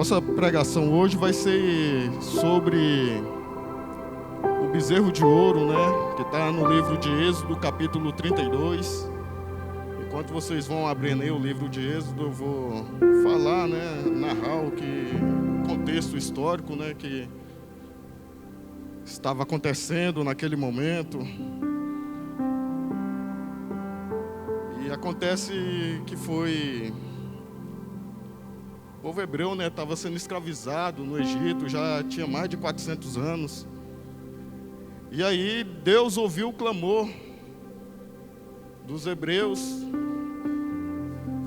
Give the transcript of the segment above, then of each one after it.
Nossa pregação hoje vai ser sobre o bezerro de ouro, né? Que está no livro de Êxodo, capítulo 32. Enquanto vocês vão abrindo aí o livro de Êxodo, eu vou falar, né? Narrar o contexto histórico, né? Que estava acontecendo naquele momento. E acontece que foi... O povo hebreu, né, estava sendo escravizado no Egito, já tinha mais de 400 anos. E aí Deus ouviu o clamor dos hebreus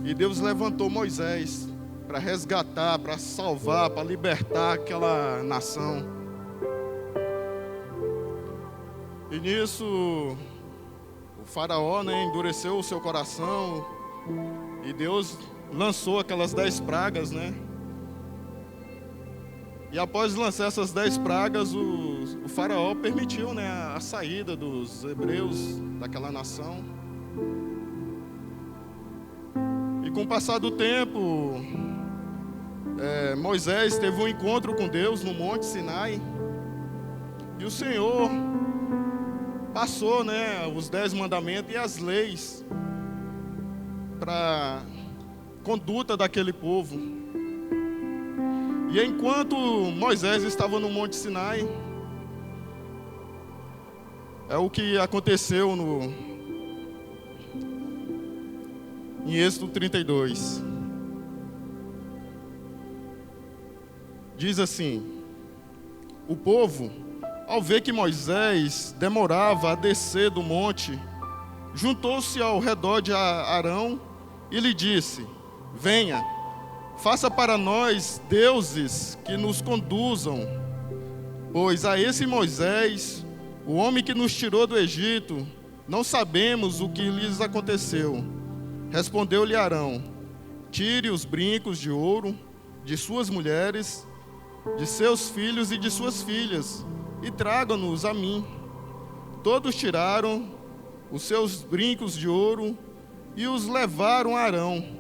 e Deus levantou Moisés para resgatar, para salvar, para libertar aquela nação. E nisso o faraó, né, endureceu o seu coração e Deus lançou aquelas 10 pragas, né? E após lançar essas 10 pragas, o faraó permitiu, né, a saída dos hebreus daquela nação. E com o passar do tempo, Moisés teve um encontro com Deus no Monte Sinai. E o Senhor passou, né, os 10 mandamentos e as leis para conduta daquele povo. E enquanto Moisés estava no Monte Sinai, é o que aconteceu em Êxodo 32. Diz assim: o povo, ao ver que Moisés demorava a descer do monte, juntou-se ao redor de Arão e lhe disse: venha, faça para nós deuses que nos conduzam, pois a esse Moisés, o homem que nos tirou do Egito, não sabemos o que lhes aconteceu. Respondeu-lhe Arão: tire os brincos de ouro de suas mulheres, de seus filhos e de suas filhas, e tragam-nos a mim. Todos tiraram os seus brincos de ouro e os levaram a Arão.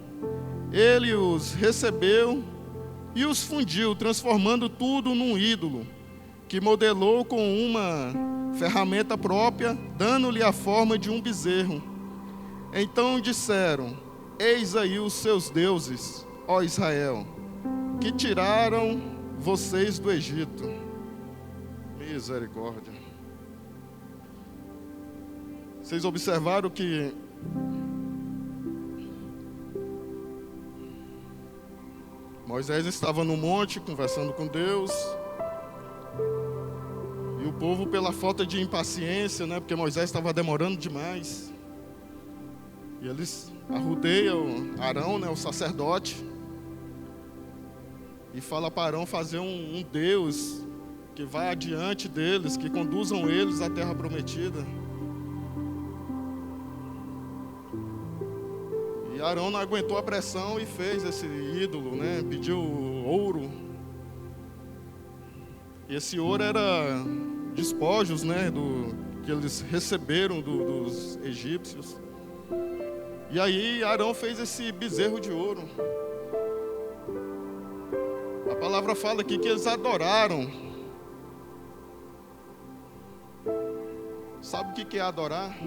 Ele os recebeu e os fundiu, transformando tudo num ídolo, que modelou com uma ferramenta própria, dando-lhe a forma de um bezerro. Então disseram: eis aí os seus deuses, ó Israel, que tiraram vocês do Egito. Misericórdia. Vocês observaram que Moisés estava no monte conversando com Deus, e o povo, pela falta de impaciência, né, porque Moisés estava demorando demais, e eles arrudeiam Arão, né, o sacerdote, e fala para Arão fazer um Deus que vá adiante deles, que conduzam eles à terra prometida. E Arão não aguentou a pressão e fez esse ídolo, né? Pediu ouro. E esse ouro era despojos, né? Que eles receberam dos egípcios. E aí Arão fez esse bezerro de ouro. A palavra fala aqui que eles adoraram. Sabe o que é adorar?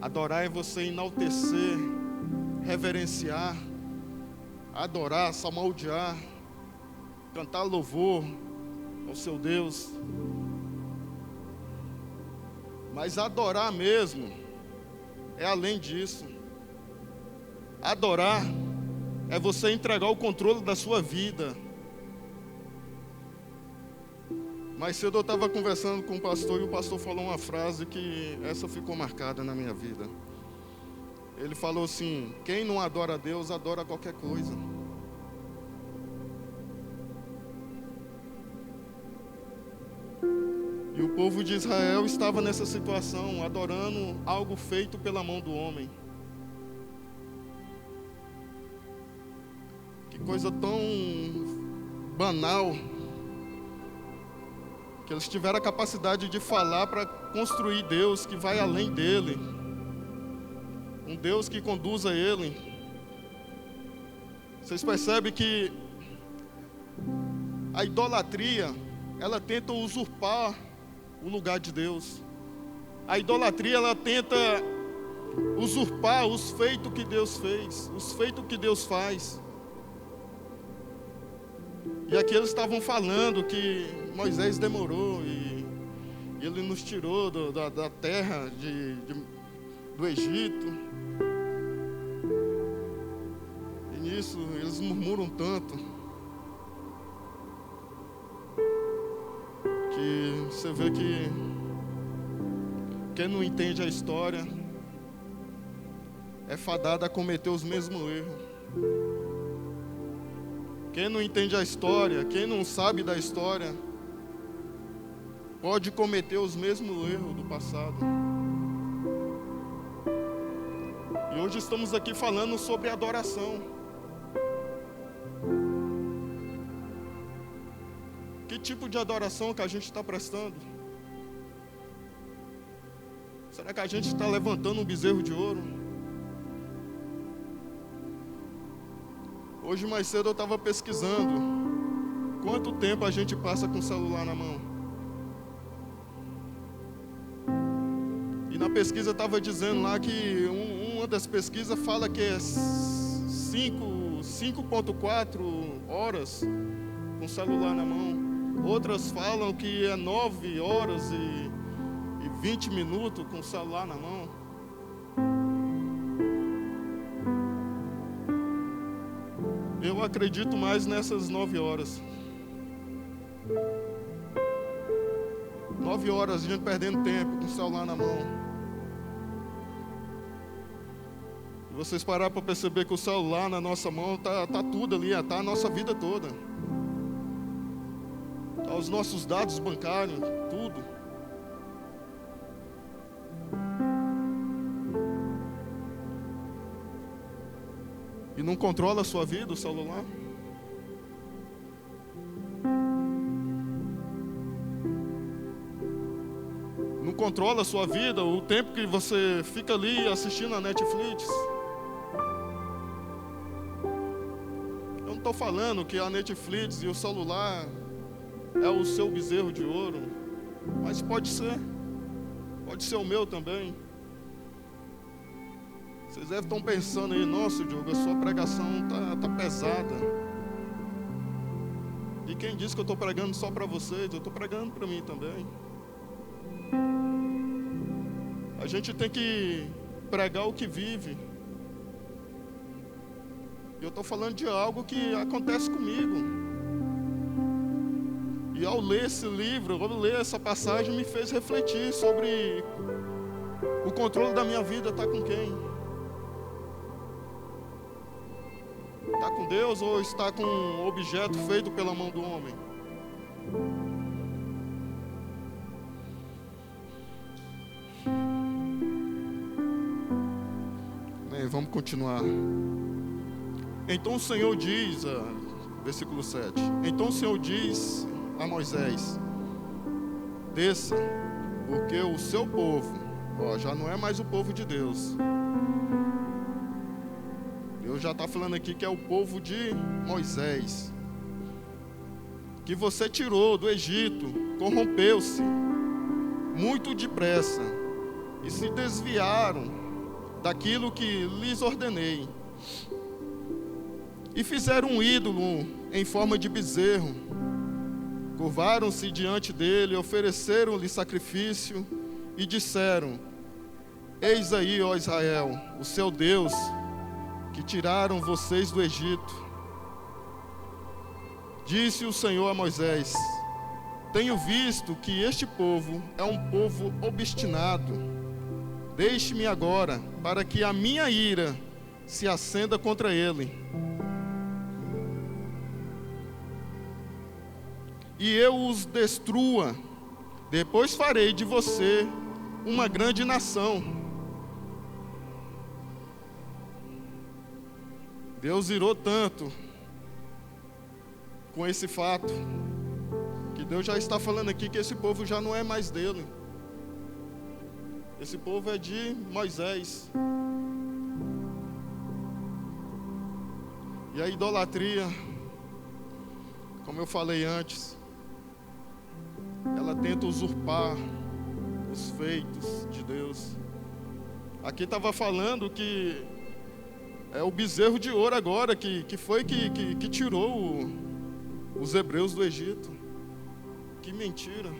Adorar é você enaltecer, reverenciar, adorar, salmodiar, cantar louvor ao seu Deus. Mas adorar mesmo é além disso. Adorar é você entregar o controle da sua vida. Mais cedo eu estava conversando com o pastor e o pastor falou uma frase que essa ficou marcada na minha vida. Ele falou assim: quem não adora a Deus, adora qualquer coisa. E o povo de Israel estava nessa situação, adorando algo feito pela mão do homem. Que coisa tão banal, que eles tiveram a capacidade de falar para construir Deus que vai além dele, um Deus que conduza ele. Vocês percebem que a idolatria, ela tenta usurpar o lugar de Deus. A idolatria, ela tenta usurpar os feitos que Deus fez, os feitos que Deus faz. E aqui eles estavam falando que Moisés demorou e ele nos tirou da terra do Egito. E nisso eles murmuram tanto que você vê que quem não entende a história é fadado a cometer os mesmos erros. Quem não entende a história, quem não sabe da história, pode cometer os mesmos erros do passado. E hoje estamos aqui falando sobre adoração. Que tipo de adoração que a gente está prestando? Será que a gente está levantando um bezerro de ouro? Hoje mais cedo eu estava pesquisando quanto tempo a gente passa com o celular na mão. E na pesquisa estava dizendo lá que uma das pesquisas fala que é 5,4 horas com o celular na mão. Outras falam que é 9 horas e 20 minutos com o celular na mão. Eu acredito mais nessas 9 horas. 9 horas a gente perdendo tempo com o celular na mão. E vocês pararam para perceber que o celular na nossa mão tá tudo ali, tá a nossa vida toda. Tá os nossos dados bancários, tudo. E não controla a sua vida, o celular? Não controla a sua vida, o tempo que você fica ali assistindo a Netflix? Eu não estou falando que a Netflix e o celular é o seu bezerro de ouro, mas pode ser o meu também. Vocês devem estar pensando aí, nossa, Diogo, a sua pregação tá pesada. E quem disse que eu estou pregando só para vocês? Eu estou pregando para mim também. A gente tem que pregar o que vive. E eu estou falando de algo que acontece comigo. E ao ler esse livro, ao ler essa passagem, me fez refletir sobre o controle da minha vida está com quem? Está com Deus ou está com um objeto feito pela mão do homem? Bem, vamos continuar. Então o Senhor diz, versículo 7. Então o Senhor diz a Moisés: desça, porque o seu povo, já não é mais o povo de Deus. Deus já está falando aqui que é o povo de Moisés, que você tirou do Egito, corrompeu-se muito depressa e se desviaram daquilo que lhes ordenei e fizeram um ídolo em forma de bezerro, curvaram-se diante dele, ofereceram-lhe sacrifício e disseram: eis aí, ó Israel, o seu Deus, que tiraram vocês do Egito. Disse o Senhor a Moisés: tenho visto que este povo é um povo obstinado. Deixe-me agora, para que a minha ira se acenda contra ele, e eu os destrua. Depois farei de você uma grande nação. Deus irou tanto com esse fato, que Deus já está falando aqui que esse povo já não é mais dele. Esse povo é de Moisés. E a idolatria, como eu falei antes, ela tenta usurpar os feitos de Deus. Aqui estava falando que é o bezerro de ouro agora que tirou os hebreus do Egito. Que mentira.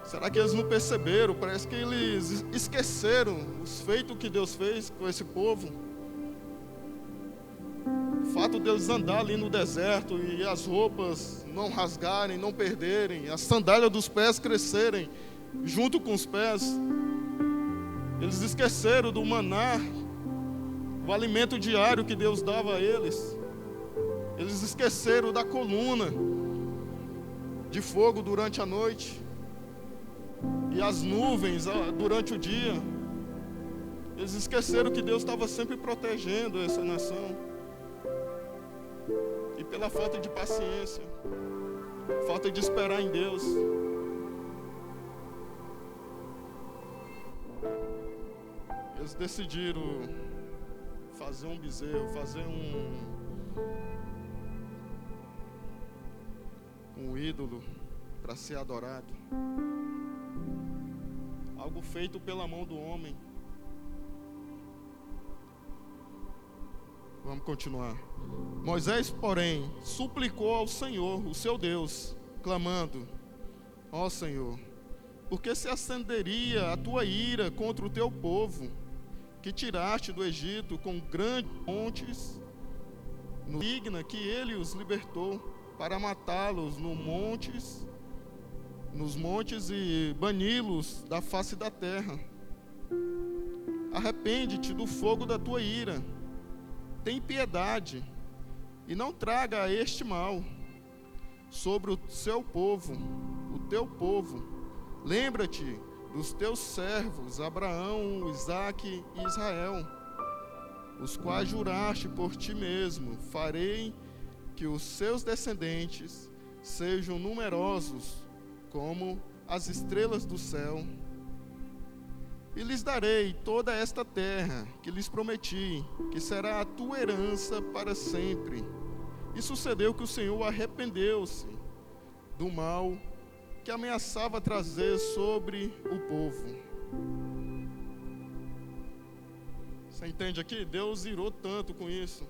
Será que eles não perceberam? Parece que eles esqueceram os feitos que Deus fez com esse povo. O fato deles andar ali no deserto e as roupas não rasgarem, não perderem, as sandálias dos pés crescerem junto com os pés. Eles esqueceram do maná, o alimento diário que Deus dava a eles. Eles esqueceram da coluna de fogo durante a noite e as nuvens durante o dia. Eles esqueceram que Deus estava sempre protegendo essa nação. E pela falta de paciência, falta de esperar em Deus, eles decidiram fazer um bezerro, fazer um ídolo para ser adorado. Algo feito pela mão do homem. Vamos continuar. Moisés, porém, suplicou ao Senhor, o seu Deus, clamando: ó Senhor, por que se acenderia a tua ira contra o teu povo, que tiraste do Egito com grandes montes, no digna que ele os libertou, para matá-los nos montes e bani-los da face da terra? Arrepende-te do fogo da tua ira, tem piedade, e não traga este mal sobre o seu povo, o teu povo. Lembra-te dos teus servos, Abraão, Isaque e Israel, os quais juraste por ti mesmo: farei que os seus descendentes sejam numerosos como as estrelas do céu. E lhes darei toda esta terra que lhes prometi, que será a tua herança para sempre. E sucedeu que o Senhor arrependeu-se do mal que ameaçava trazer sobre o povo. Você entende aqui? Deus irou tanto com isso,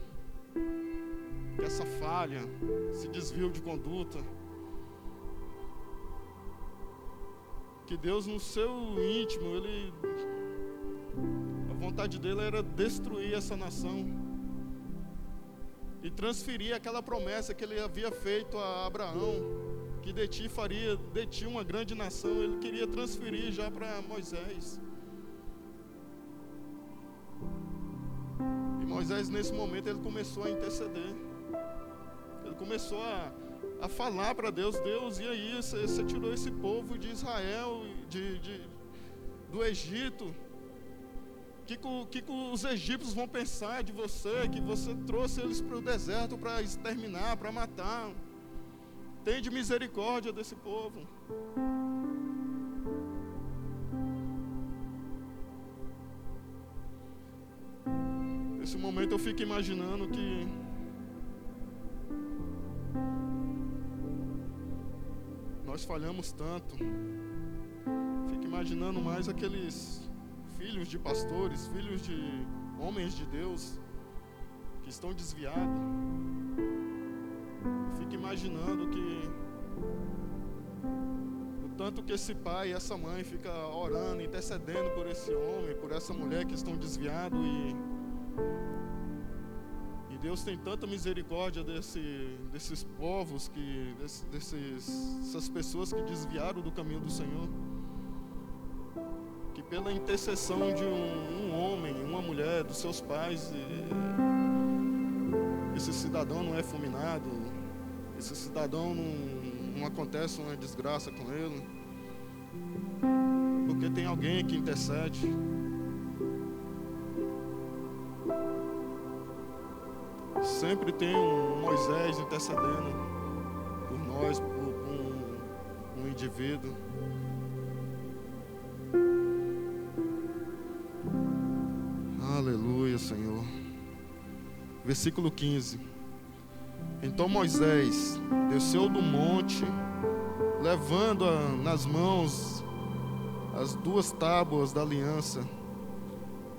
que essa falha, esse desvio de conduta, que Deus no seu íntimo, a vontade dele era destruir essa nação e transferir aquela promessa que ele havia feito a Abraão, que de ti faria de ti uma grande nação. Ele queria transferir já para Moisés. E Moisés, nesse momento, ele começou a interceder. Ele começou a falar para Deus: Deus, e aí, você tirou esse povo de Israel, do Egito. O que os egípcios vão pensar de você, que você trouxe eles para o deserto para exterminar, para matar? Tende misericórdia desse povo. Nesse momento eu fico imaginando que nós falhamos tanto. Fico imaginando mais aqueles filhos de pastores, filhos de homens de Deus que estão desviados. Fico imaginando que o tanto que esse pai e essa mãe ficam orando, intercedendo por esse homem, por essa mulher que estão desviados, e Deus tem tanta misericórdia desses povos, dessas pessoas que desviaram do caminho do Senhor, que pela intercessão de um homem, uma mulher, dos seus pais, esse cidadão não é fulminado, esse cidadão não acontece uma desgraça com ele, porque tem alguém que intercede. Sempre tem um Moisés intercedendo por nós, por um indivíduo. Aleluia, Senhor. versículo 15. Então Moisés desceu do monte, levando nas mãos as 2 tábuas da aliança.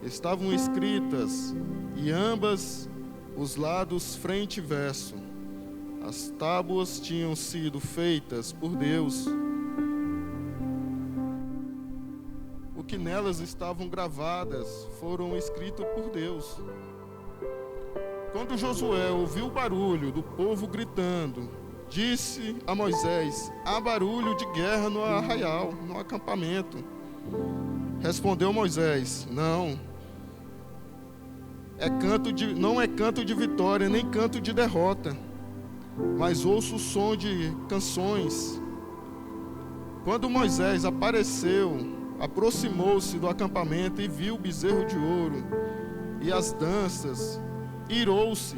Estavam escritas, e ambas os lados frente e verso. As tábuas tinham sido feitas por Deus. O que nelas estavam gravadas foram escritos por Deus. Quando Josué ouviu o barulho do povo gritando, disse a Moisés: há barulho de guerra no arraial, no acampamento. Respondeu Moisés: não é canto de vitória, nem canto de derrota, mas ouço o som de canções. Quando Moisés aproximou-se do acampamento e viu o bezerro de ouro e as danças, irou-se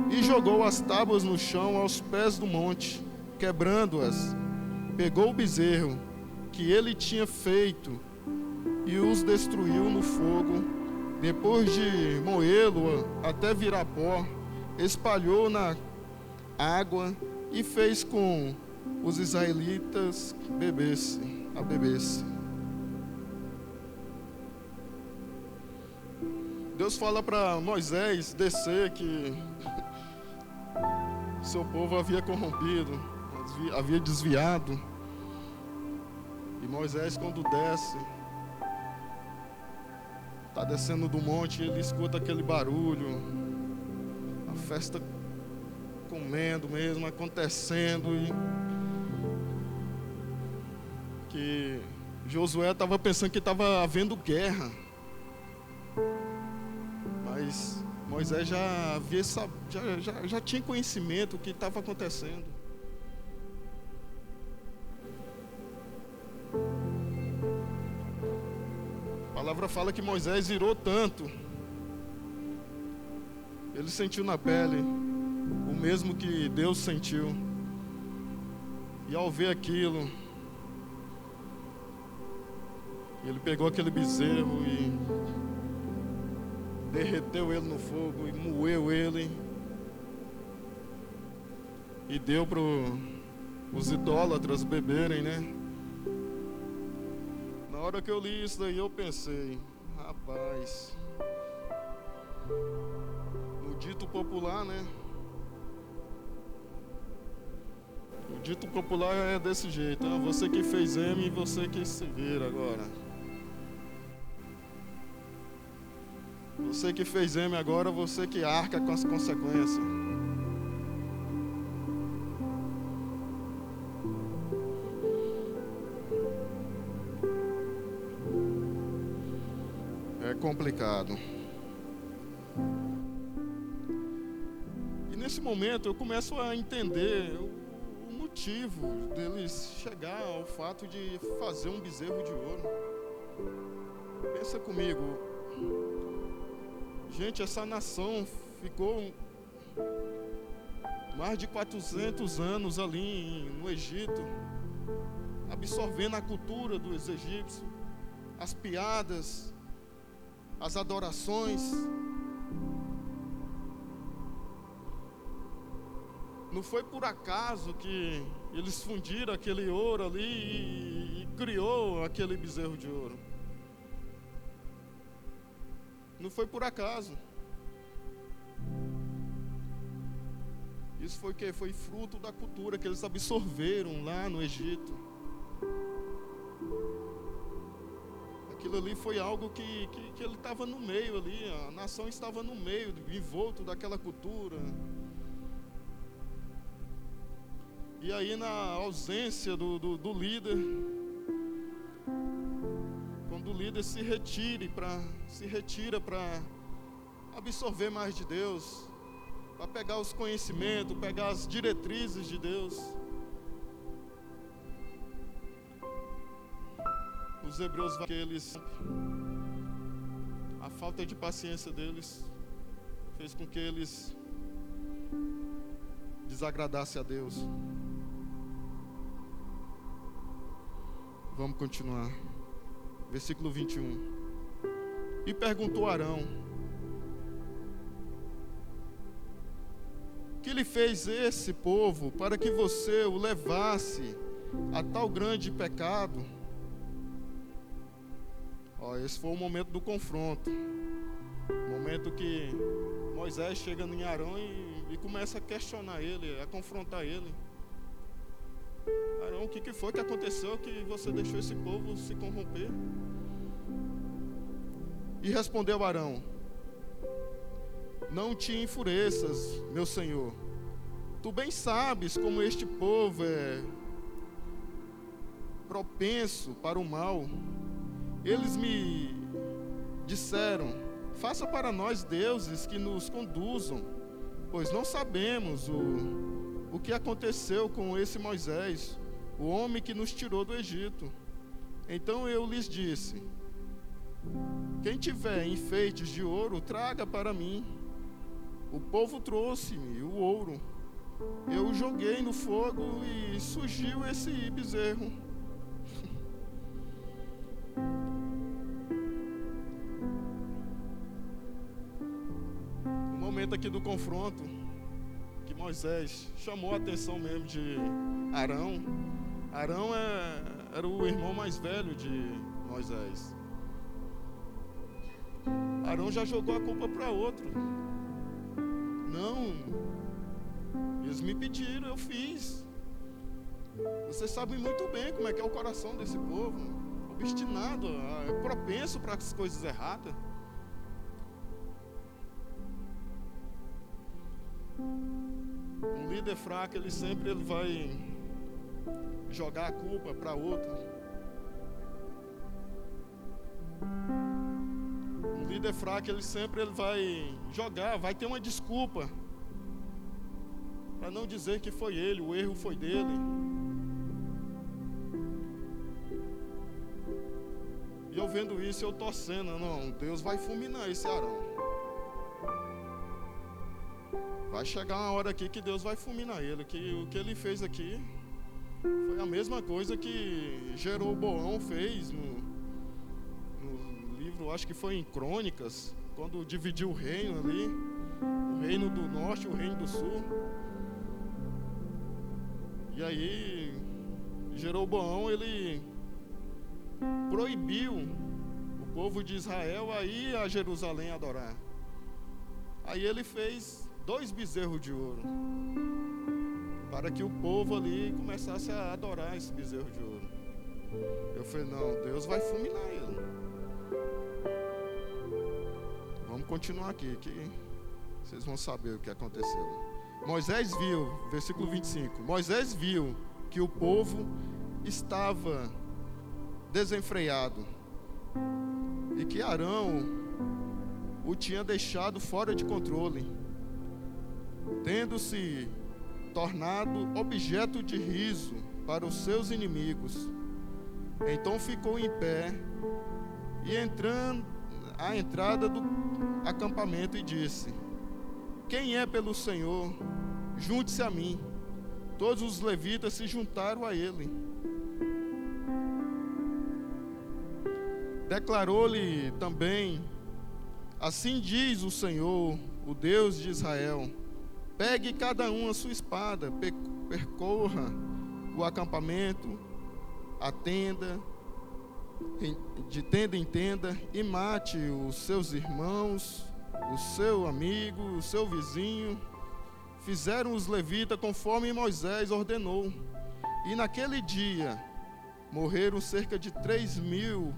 e jogou as tábuas no chão aos pés do monte, quebrando-as. Pegou o bezerro que ele tinha feito e os destruiu no fogo. Depois de moê-lo até virar pó, espalhou na água e fez com os israelitas bebessem. Deus fala para Moisés descer que seu povo havia corrompido, havia desviado. E Moisés, quando desce, está descendo do monte, ele escuta aquele barulho, a festa comendo mesmo, acontecendo, e que Josué estava pensando que estava havendo guerra, mas Moisés já tinha conhecimento do que estava acontecendo. A palavra fala que Moisés irou tanto, ele sentiu na pele o mesmo que Deus sentiu. E ao ver aquilo, ele pegou aquele bezerro e derreteu ele no fogo e moeu ele e deu para os idólatras beberem, né? Na hora que eu li isso daí, eu pensei: rapaz, no dito popular, né? O dito popular é desse jeito: você que fez M, você que se vira agora. Você que fez M agora, você que arca com as consequências. É complicado. E nesse momento eu começo a entender o motivo deles chegar ao fato de fazer um bezerro de ouro. Pensa comigo. Gente, essa nação ficou mais de 400 anos ali no Egito, absorvendo a cultura dos egípcios, as piadas, as adorações. Não foi por acaso que eles fundiram aquele ouro ali e criou aquele bezerro de ouro. Não foi por acaso. Isso foi o quê? Foi fruto da cultura que eles absorveram lá no Egito. Aquilo ali foi algo que ele estava no meio ali, a nação estava no meio, envolto daquela cultura. E aí, na ausência do líder, quando o líder se retira para absorver mais de Deus, para pegar os conhecimentos, pegar as diretrizes de Deus, os hebreus, a falta de paciência deles fez com que eles desagradassem a Deus. Vamos continuar. Versículo 21. E perguntou Arão: que lhe fez esse povo para que você o levasse a tal grande pecado? Esse foi o momento do confronto. O momento que Moisés chega em Arão e começa a questionar ele, a confrontar ele. Arão, o que foi que aconteceu que você deixou esse povo se corromper? E respondeu Arão: não te enfureças, meu senhor. Tu bem sabes como este povo é propenso para o mal. Eles me disseram: faça para nós deuses que nos conduzam, pois não sabemos o que aconteceu com esse Moisés, o homem que nos tirou do Egito. Então eu lhes disse: quem tiver enfeites de ouro, traga para mim. O povo trouxe-me o ouro. Eu o joguei no fogo e surgiu esse bezerro. O momento aqui do confronto, que Moisés chamou a atenção mesmo de Arão. Arão era o irmão mais velho de Moisés. Arão já jogou a culpa para outro. Não, eles me pediram, eu fiz. Vocês sabem muito bem como é que é o coração desse povo, obstinado, propenso para as coisas erradas. Um líder fraco, ele sempre vai jogar a culpa para outro. Um líder fraco, ele sempre vai jogar, vai ter uma desculpa para não dizer que foi ele, o erro foi dele. E eu vendo isso, eu torcendo, não, Deus vai fulminar esse Arão. Vai chegar uma hora aqui que Deus vai fulminar ele, que o que ele fez aqui foi a mesma coisa que Jeroboão fez no livro, acho que foi em Crônicas, quando dividiu o reino ali, o reino do norte e o reino do sul. E aí Jeroboão, ele proibiu o povo de Israel a ir a Jerusalém adorar. Aí ele fez 2 bezerros de ouro, para que o povo ali começasse a adorar esse bezerro de ouro. Eu falei, não, Deus vai fulminar ele. Vamos continuar aqui, que vocês vão saber o que aconteceu. Moisés viu, versículo 25, Moisés viu que o povo estava desenfreado e que Arão o tinha deixado fora de controle, tendo-se tornado objeto de riso para os seus inimigos. Então ficou em pé e entrando à entrada do acampamento e disse: quem é pelo Senhor, junte-se a mim. Todos os levitas se juntaram a ele. Declarou-lhe também: assim diz o Senhor, o Deus de Israel: pegue cada um a sua espada, percorra o acampamento, a tenda, de tenda em tenda, e mate os seus irmãos, o seu amigo, o seu vizinho. Fizeram os levitas conforme Moisés ordenou. E naquele dia morreram cerca de 3.000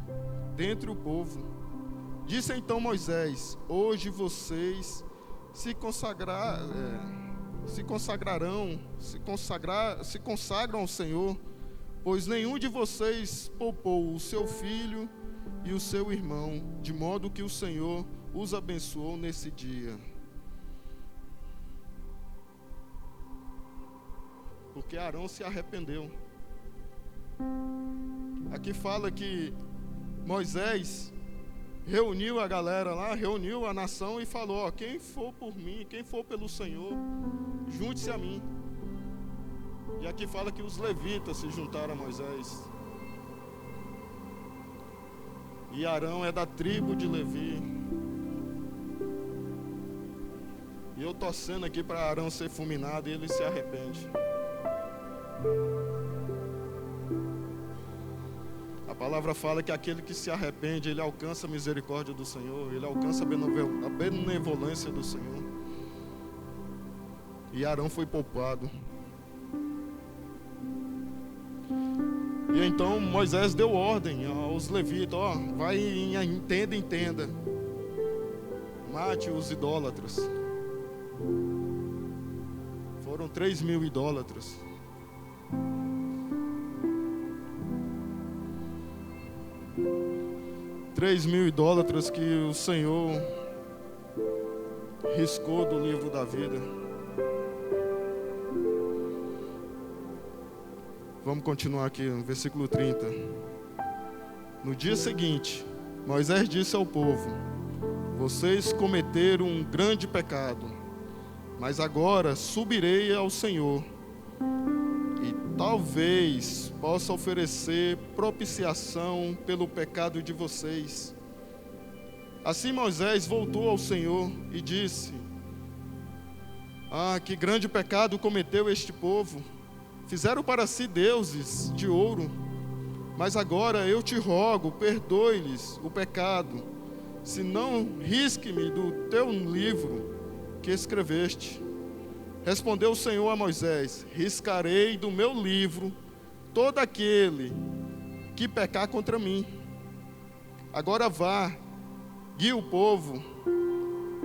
dentre o povo. Disse então Moisés: hoje vocês se consagram ao Senhor, pois nenhum de vocês poupou o seu filho e o seu irmão, de modo que o Senhor os abençoou nesse dia. Porque Arão se arrependeu. Aqui fala que Moisés reuniu a galera lá, reuniu a nação e falou: quem for por mim, quem for pelo Senhor, junte-se a mim. E aqui fala que os levitas se juntaram a Moisés. E Arão é da tribo de Levi. E eu torcendo aqui para Arão ser fulminado e ele se arrepende. A palavra fala que aquele que se arrepende, ele alcança a misericórdia do Senhor, ele alcança a benevolência do Senhor. E Arão foi poupado. E então Moisés deu ordem aos levitas: ó, vai em tenda em tenda, mate os idólatras. Foram 3.000 idólatras. Idólatras que o Senhor riscou do livro da vida. Vamos continuar aqui no versículo 30. No dia seguinte, Moisés disse ao povo: vocês cometeram um grande pecado, mas agora subirei ao Senhor e talvez possa oferecer propiciação pelo pecado de vocês. Assim Moisés voltou ao Senhor e disse: que grande pecado cometeu este povo. Fizeram para si deuses de ouro, mas agora eu te rogo, perdoe-lhes o pecado, se não risque-me do teu livro que escreveste. Respondeu o Senhor a Moisés: riscarei do meu livro todo aquele que pecar contra mim. Agora vá, guie o povo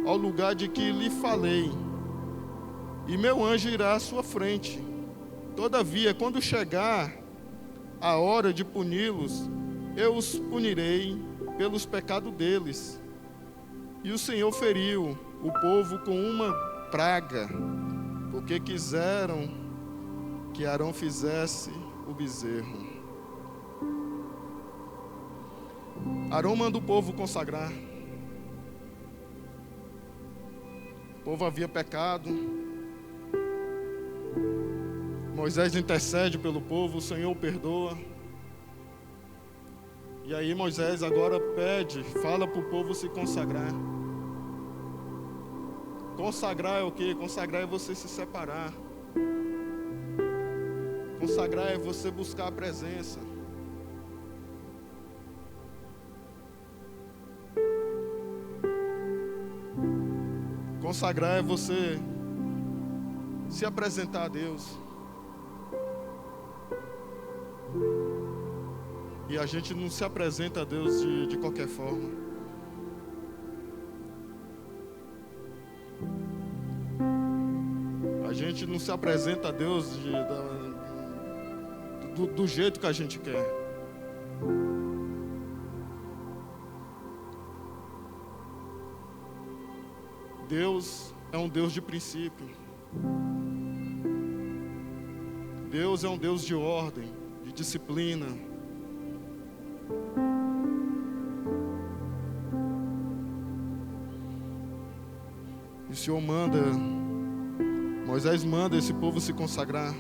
ao lugar de que lhe falei, e meu anjo irá à sua frente. Todavia, quando chegar a hora de puni-los, eu os punirei pelos pecados deles. E o Senhor feriu o povo com uma praga, porque quiseram que Arão fizesse o bezerro. Arão manda o povo consagrar. O povo havia pecado. Moisés intercede pelo povo, o Senhor perdoa. E aí Moisés agora pede, fala para o povo se consagrar. Consagrar é o quê? Consagrar é você se separar. Consagrar é você buscar a presença. Consagrar é você se apresentar a Deus. E a gente não se apresenta a Deus de qualquer forma. A gente não se apresenta a Deus do jeito que a gente quer. Deus é um Deus de princípio. Deus é um Deus de ordem, de disciplina. E o Senhor Moisés manda esse povo se consagrar.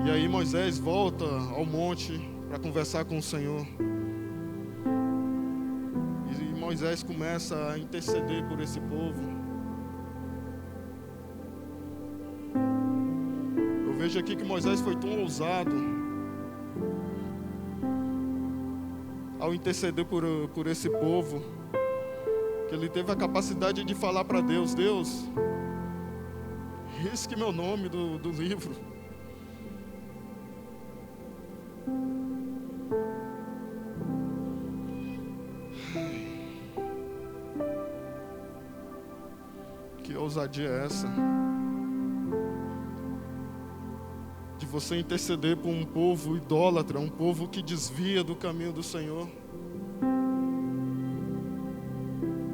E aí Moisés volta ao monte para conversar com o Senhor. E Moisés começa a interceder por esse povo. Eu vejo aqui que Moisés foi tão ousado ao interceder por esse povo, que ele teve a capacidade de falar para Deus: Deus, risque meu nome do livro. Que ousadia é essa? De você interceder por um povo idólatra, um povo que desvia do caminho do Senhor.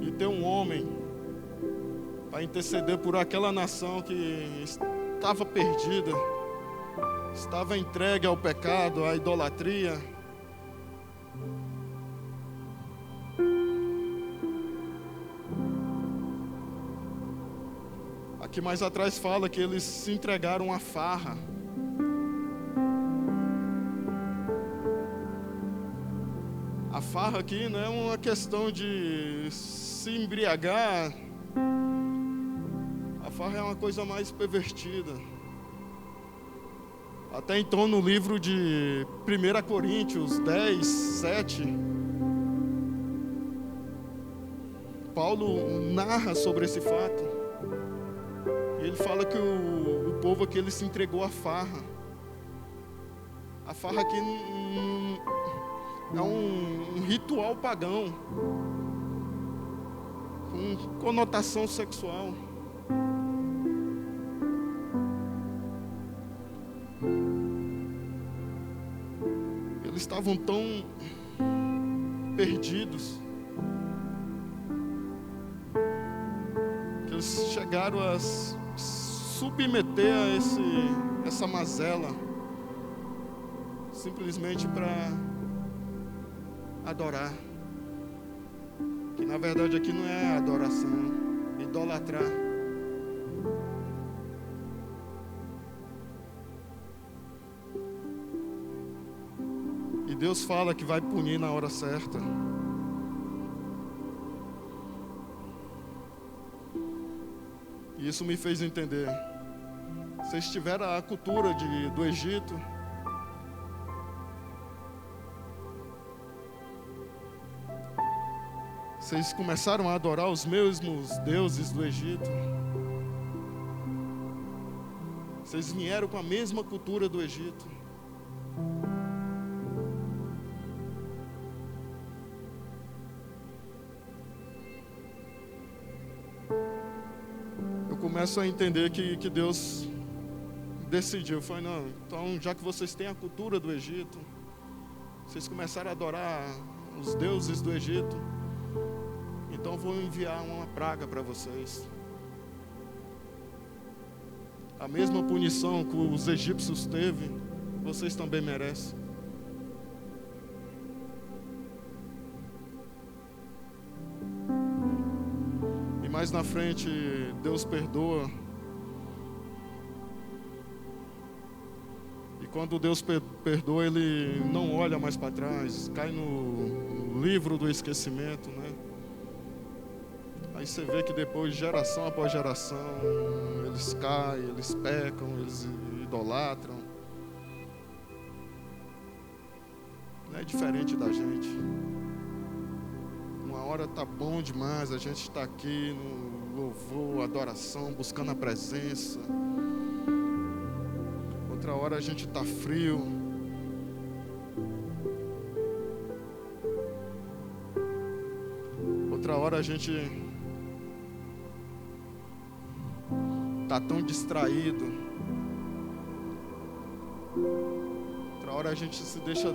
E ter um homem para interceder por aquela nação que estava perdida, estava entregue ao pecado, à idolatria. Aqui mais atrás fala que eles se entregaram à farra. A farra aqui não é uma questão de se embriagar farra é uma coisa mais pervertida. Até então, no livro de 1 Coríntios 10, 7, Paulo narra sobre esse fato. E ele fala que o povo aqui ele se entregou à farra. A farra aqui é um ritual pagão, com conotação sexual. Eles estavam tão perdidos que eles chegaram a submeter a essa mazela simplesmente para adorar, que na verdade aqui não é adoração, é idolatrar. E Deus fala que vai punir na hora certa. E isso me fez entender. Vocês tiveram a cultura do Egito. Vocês começaram a adorar os mesmos deuses do Egito. Vocês vieram com a mesma cultura do Egito. Eu começo a entender que Deus decidiu. Foi, não, então já que vocês têm a cultura do Egito, vocês começaram a adorar os deuses do Egito, então vou enviar uma praga para vocês. A mesma punição que os egípcios teve, vocês também merecem. E mais na frente, Deus perdoa. E quando Deus perdoa, Ele não olha mais para trás, cai no livro do esquecimento, né? Aí você vê que depois, geração após geração, eles caem, eles pecam, eles idolatram. Não é diferente da gente. Uma hora tá bom demais, a gente está aqui no louvor, adoração, buscando a presença. Outra hora a gente está frio. Outra hora a gente está tão distraído. Outra hora a gente se deixa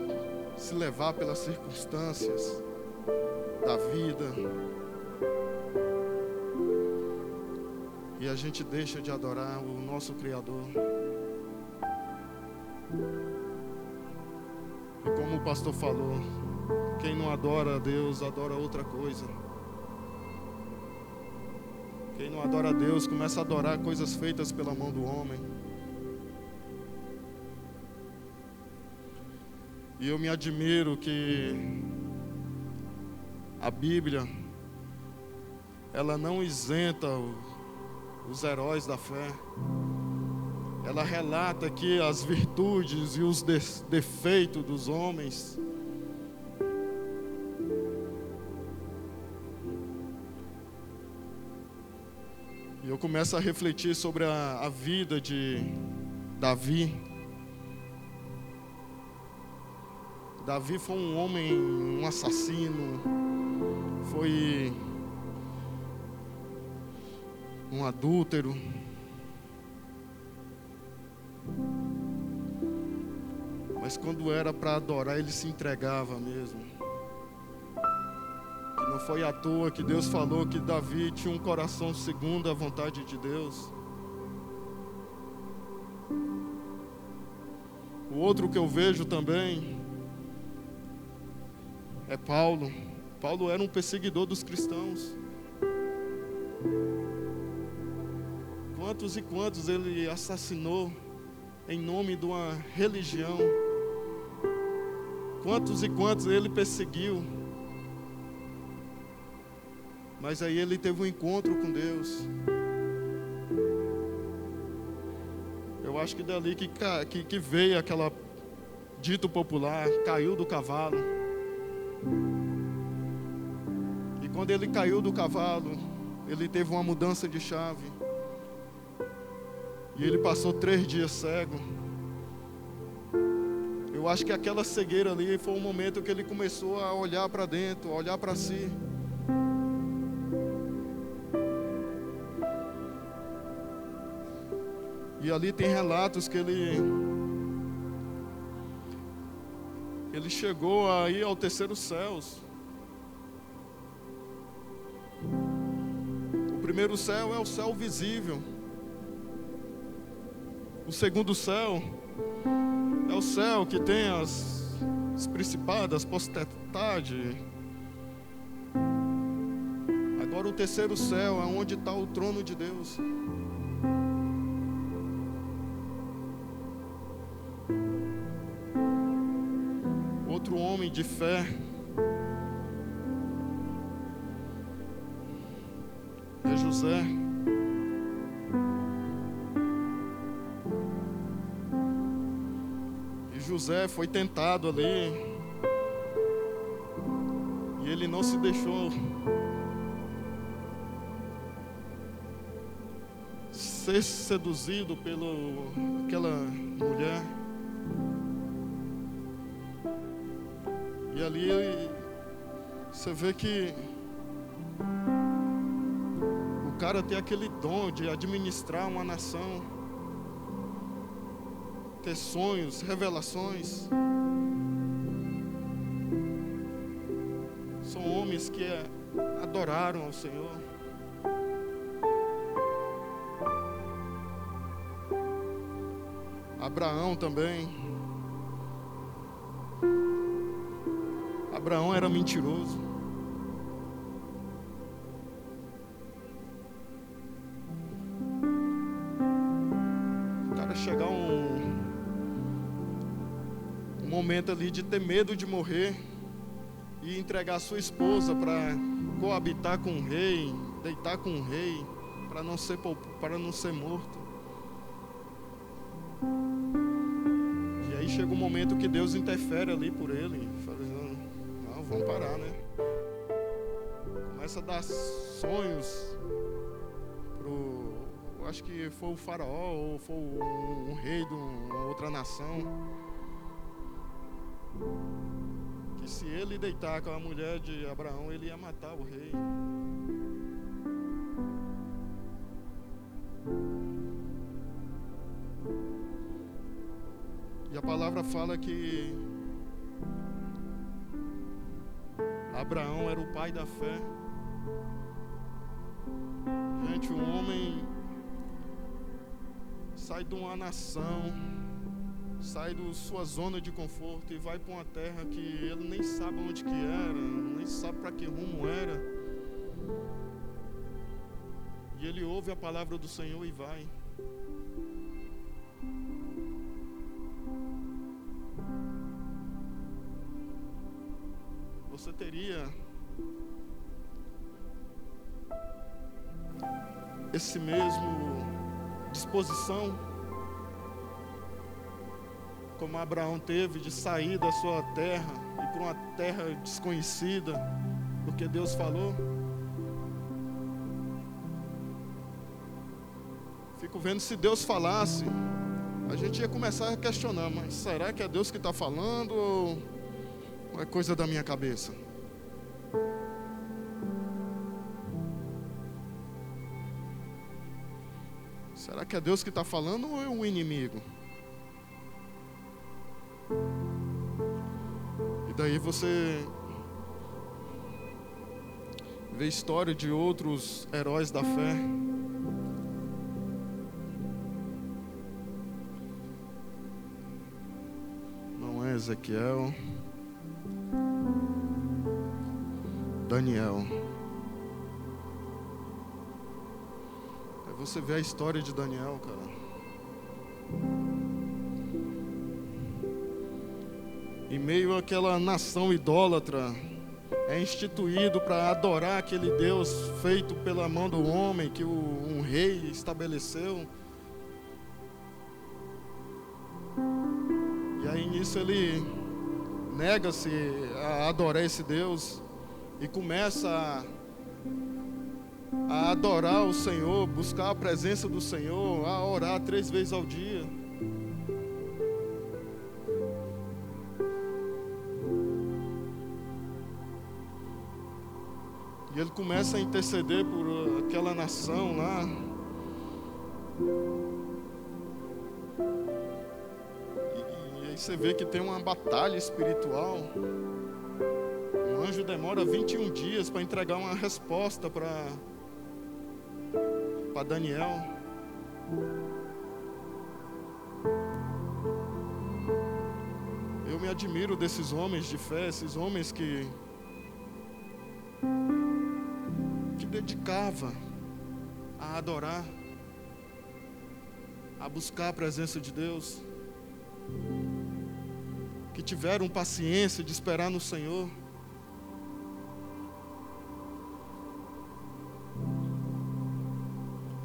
se levar pelas circunstâncias da vida. E a gente deixa de adorar o nosso Criador. E como o pastor falou, quem não adora a Deus, adora outra coisa. Quem não adora a Deus, começa a adorar coisas feitas pela mão do homem. E eu me admiro que a Bíblia, ela não isenta os heróis da fé. Ela relata aqui as virtudes e os defeitos dos homens. E eu começo a refletir sobre a vida de Davi. Davi foi um homem, um assassino, foi um adúltero. Mas quando era para adorar, ele se entregava mesmo. E não foi à toa que Deus falou que Davi tinha um coração segundo a vontade de Deus. O outro que eu vejo também é Paulo. Paulo era um perseguidor dos cristãos. Quantos e quantos ele assassinou em nome de uma religião? Quantos e quantos ele perseguiu? Mas aí ele teve um encontro com Deus. acho que dali que veio aquela dito popular, caiu do cavalo. E quando ele caiu do cavalo, ele teve uma mudança de chave. E ele passou 3 dias cego. Eu acho que aquela cegueira ali foi o momento que ele começou a olhar para dentro, a olhar para si. E ali tem relatos que ele chegou aí ao 3º céu. O 1º céu é o céu visível. O 2º céu é o céu que tem as principadas, as potestades. Agora o 3º céu é onde está o trono de Deus. Outro homem de fé é José. E José foi tentado ali, e ele não se deixou ser seduzido pela aquela mulher. E ali você vê que o cara tem aquele dom de administrar uma nação, ter sonhos, revelações. São homens que adoraram ao Senhor. Abraão também. Abraão era mentiroso. O cara chegar um momento ali de ter medo de morrer e entregar sua esposa para coabitar com um rei, deitar com um rei, para não ser morto. E aí chega um momento que Deus interfere ali por ele, falando: não, vamos parar, né? Começa a dar sonhos acho que foi o faraó ou foi um rei de uma outra nação, que se ele deitar com a mulher de Abraão, ele ia matar o rei. E a palavra fala que Abraão era o pai da fé. Gente, um homem sai de uma nação, sai da sua zona de conforto e vai para uma terra que ele nem sabe onde que era, nem sabe para que rumo era. E ele ouve a palavra do Senhor e vai. Você teria esse mesmo disposição como Abraão teve de sair da sua terra e para uma terra desconhecida, porque Deus falou? Fico vendo, se Deus falasse, a gente ia começar a questionar, mas será que é Deus que está falando ou é coisa da minha cabeça? Será que é Deus que está falando ou é um inimigo? E daí você vê a história de outros heróis da fé. Não é Ezequiel, Daniel. Aí você vê a história de Daniel, cara. Em meio àquela nação idólatra, é instituído para adorar aquele Deus feito pela mão do homem, que um rei estabeleceu. disso, ele nega-se a adorar esse Deus e começa a adorar o Senhor, buscar a presença do Senhor, a orar 3 vezes ao dia. E ele começa a interceder por aquela nação lá. E aí você vê que tem uma batalha espiritual. O anjo demora 21 dias para entregar uma resposta para Daniel. Eu me admiro desses homens de fé, esses homens que dedicava a adorar, a buscar a presença de Deus, que tiveram paciência de esperar no Senhor.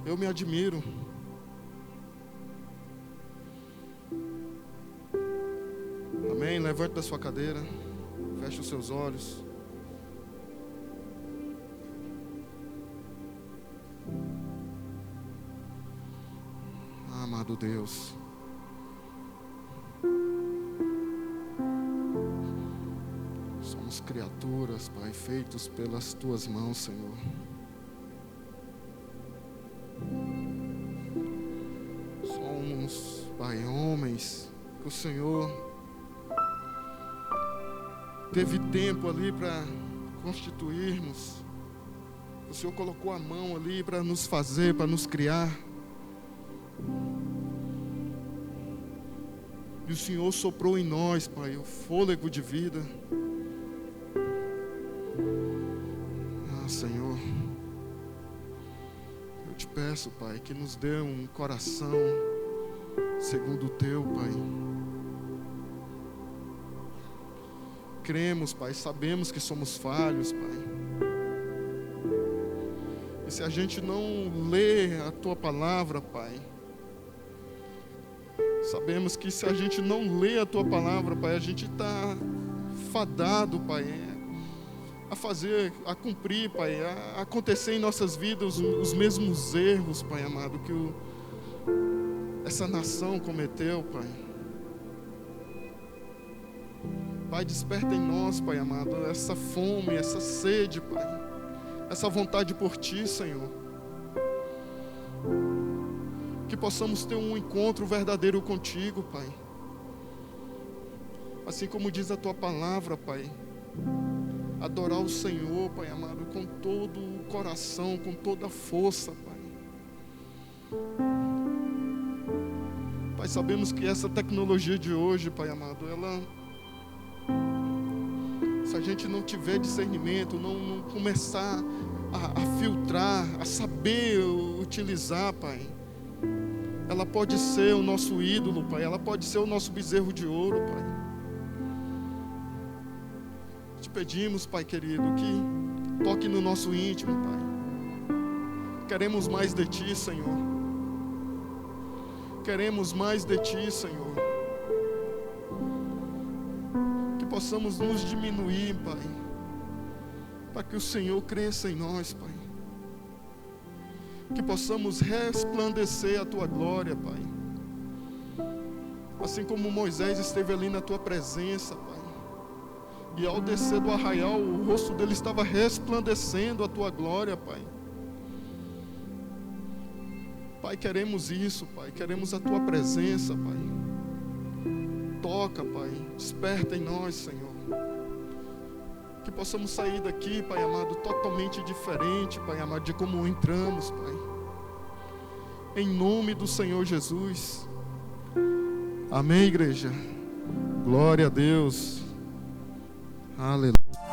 Eu me admiro. Amém? Levante da sua cadeira, feche os seus olhos. Amado Deus, somos criaturas, Pai, feitos pelas Tuas mãos, Senhor. Somos, Pai, homens que o Senhor teve tempo ali para constituirmos. O Senhor colocou a mão ali para nos fazer, para nos criar. E o Senhor soprou em nós, Pai, o fôlego de vida. Ah, Senhor, eu te peço, Pai, que nos dê um coração segundo o Teu, Pai. Cremos, Pai, sabemos que somos falhos, Pai. E se a gente não lê a Tua palavra, Pai, sabemos que se a gente não lê a Tua palavra, Pai, a gente está fadado, Pai, a cumprir, Pai, a acontecer em nossas vidas os mesmos erros, Pai amado, que essa nação cometeu, Pai. Pai, desperta em nós, Pai amado, essa fome, essa sede, Pai, essa vontade por Ti, Senhor. Que possamos ter um encontro verdadeiro contigo, Pai. Assim como diz a Tua palavra, Pai. Adorar o Senhor, Pai amado, com todo o coração, com toda a força, Pai. Pai, sabemos que essa tecnologia de hoje, Pai amado, se a gente não tiver discernimento, não começar a filtrar, a saber utilizar, Pai, ela pode ser o nosso ídolo, Pai. Ela pode ser o nosso bezerro de ouro, Pai. Te pedimos, Pai querido, que toque no nosso íntimo, Pai. Queremos mais de Ti, Senhor. Queremos mais de Ti, Senhor. Que possamos nos diminuir, Pai, para que o Senhor cresça em nós, Pai. Que possamos resplandecer a Tua glória, Pai. Assim como Moisés esteve ali na Tua presença, Pai. E ao descer do arraial, o rosto dele estava resplandecendo a Tua glória, Pai. Pai, queremos isso, Pai. Queremos a Tua presença, Pai. Toca, Pai. Desperta em nós, Senhor. Que possamos sair daqui, Pai amado, totalmente diferente, Pai amado, de como entramos, Pai. Em nome do Senhor Jesus. Amém, igreja. Glória a Deus. Aleluia.